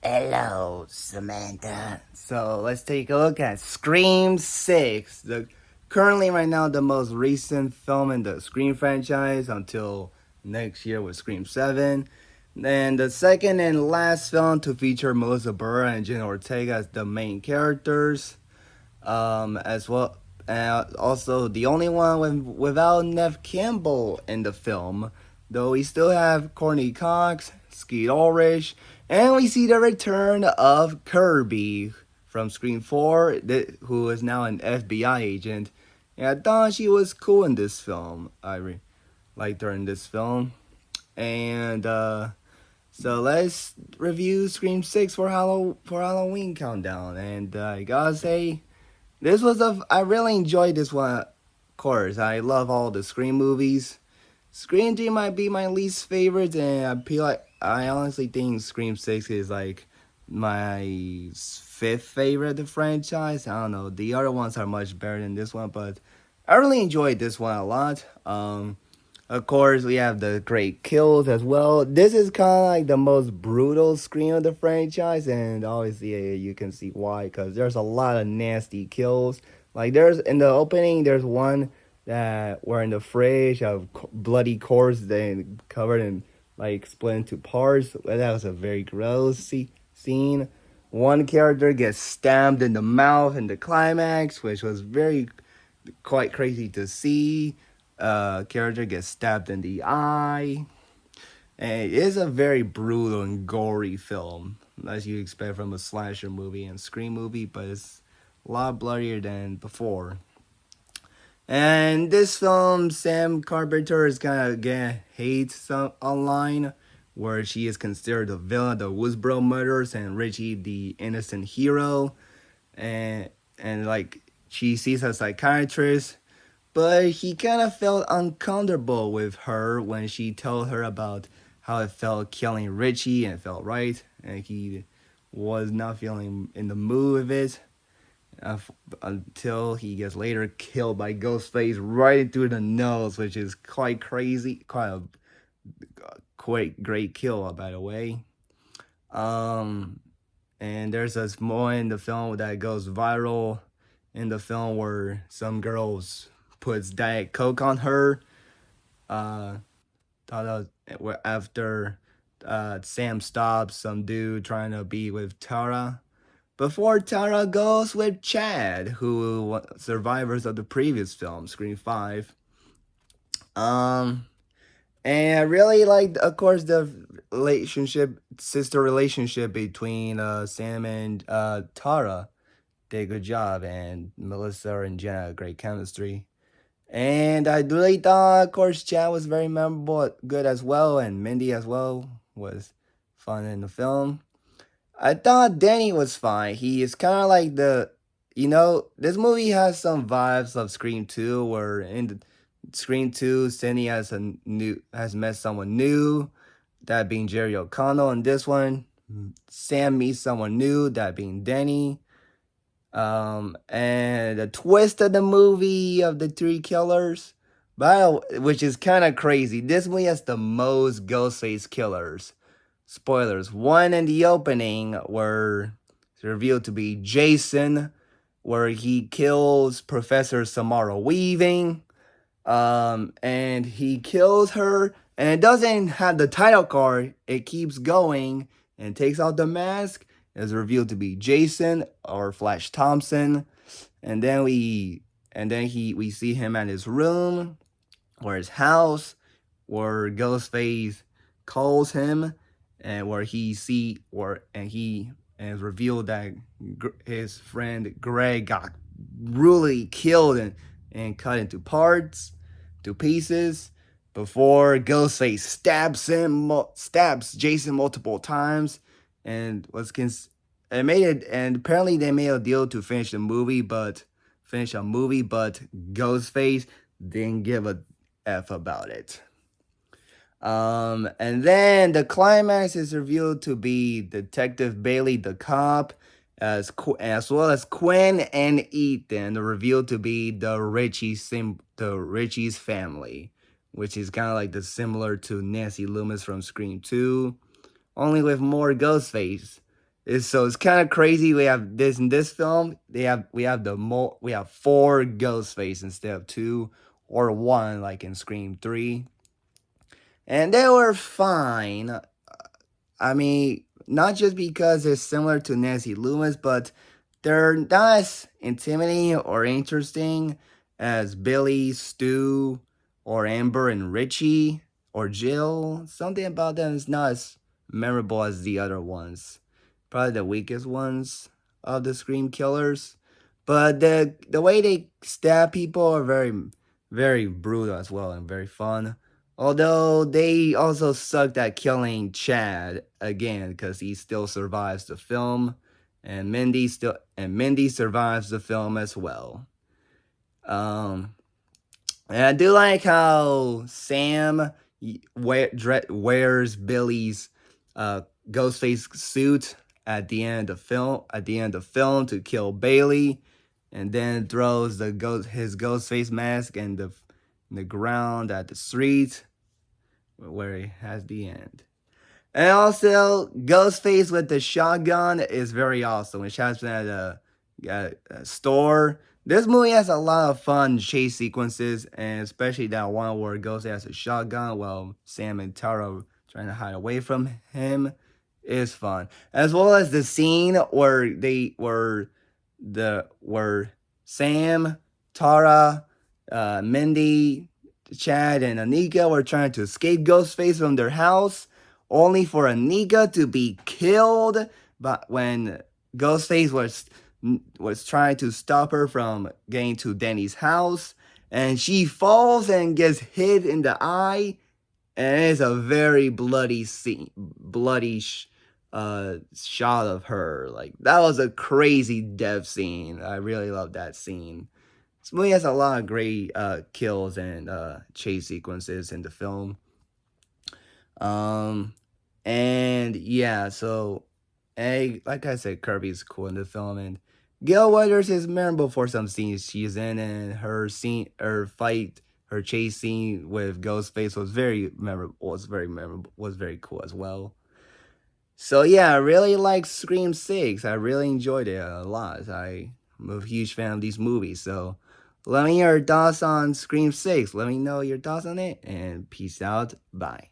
Hello, Samantha. So let's take a look at Scream 6, currently right now the most recent film in the Scream franchise until next year with Scream 7. And the second and last film to feature Melissa Burr and Jenna Ortega as the main characters, as well. Also, the only one without Nev Campbell in the film, though we still have Courtney Cox, Skeet Ulrich, and we see the return of Kirby from Scream 4, who is now an FBI agent. And I thought she was cool in this film. Liked her in this film. And so let's review Scream 6 for Halloween countdown. And I gotta say, I really enjoyed this one. Of course, I love all the Scream movies. Scream 3 might be my least favorite, and I honestly think Scream 6 is like my fifth favorite of the franchise. I don't know. The other ones are much better than this one, but I really enjoyed this one a lot. Of course, we have the great kills as well. This is kind of like the most brutal Scream of the franchise, and obviously you can see why, because there's a lot of nasty kills. Like there's in the opening, there's one that were in the fridge of bloody corpse, then covered in like split into parts. That was a very gross scene. One character gets stabbed in the mouth in the climax, which was very quite crazy to see. Character gets stabbed in the eye. And it is a very brutal and gory film, as you expect from a slasher movie and scream movie, but it's a lot bloodier than before. And this film, Sam Carpenter is kind of getting hate some online, where she is considered the villain of the Woodsboro murders and Richie the innocent hero, and like she sees a psychiatrist, but he kind of felt uncomfortable with her when she told her about how it felt killing Richie and it felt right, and he was not feeling in the mood with it until he gets later killed by Ghostface right through the nose, which is quite crazy, quite great kill, by the way. Um, and there's a moment in the film that goes viral in the film where some girls puts Diet Coke on her. Uh, after Sam stops some dude trying to be with Tara. Before Tara goes with Chad, who survivors of the previous film, Scream 5. Um, and I really liked, of course, the sister relationship between Sam and Tara. Did a good job, and Melissa and Jenna, great chemistry. And I really thought, of course, Chad was very memorable, good as well, and Mindy as well was fun in the film. I thought Danny was fine. He is kind of like this movie has some vibes of Scream 2, where in the Scream 2, Cindy has met someone new, that being Jerry O'Connell. And this one, Sam meets someone new, that being Danny. And the twist of the movie of the three killers, which is kind of crazy. This movie has the most Ghostface killers. Spoilers. One in the opening where it's revealed to be Jason, where he kills Professor Samara Weaving. And he kills her, and it doesn't have the title card. It keeps going and takes out the mask. It's revealed to be Jason or Flash Thompson, and then we see him at his room or his house, where Ghostface calls him, and where he see or and he and it's revealed that his friend Greg got brutally killed and cut into parts, to pieces, before Ghostface stabs Jason multiple times, and it made it. And apparently they made a deal to finish a movie, but Ghostface didn't give a f about it. And then the climax is revealed to be Detective Bailey, the cop, as well as Quinn and Ethan, revealed to be the Richie's family, which is kind of like similar to Nancy Loomis from Scream 2, only with more Ghostface. It's kind of crazy. We have this in this film. We have four Ghostface instead of two or one like in Scream 3, and they were fine. I mean, not just because they're similar to Nancy Loomis, but they're not as intimidating or interesting as Billy, Stu, or Amber and Richie or Jill. Something about them is not as memorable as the other ones. Probably the weakest ones of the Scream killers. But the way they stab people are very brutal as well and very fun. Although they also sucked at killing Chad again because he still survives the film, and Mindy survives the film as well. Um, and I do like how Sam wears Billy's Ghostface suit at the end of the film to kill Bailey, and then throws his Ghostface mask in the ground at the street where he has the end. And also, Ghostface with the shotgun is very awesome. Which has been at a store. This movie has a lot of fun chase sequences, and especially that one where Ghostface has a shotgun while Sam and Tara trying to hide away from him is fun. As well as the scene where Sam, Tara, Mindy, Chad, and Anika were trying to escape Ghostface from their house, only for Anika to be killed. But when Ghostface was trying to stop her from getting to Danny's house, and she falls and gets hit in the eye, and it's a very bloody scene, shot of her. Like that was a crazy death scene. I really love that scene. This movie has a lot of great kills and chase sequences in the film. And yeah, so like I said, Kirby's cool in the film, and Gail Weathers is memorable for some scenes she's in, and her chase scene with Ghostface was very memorable. Was very cool as well. So yeah, I really like Scream 6. I really enjoyed it a lot. I'm a huge fan of these movies. So let me know your thoughts on Scream 6. Let me know your thoughts on it, and peace out. Bye.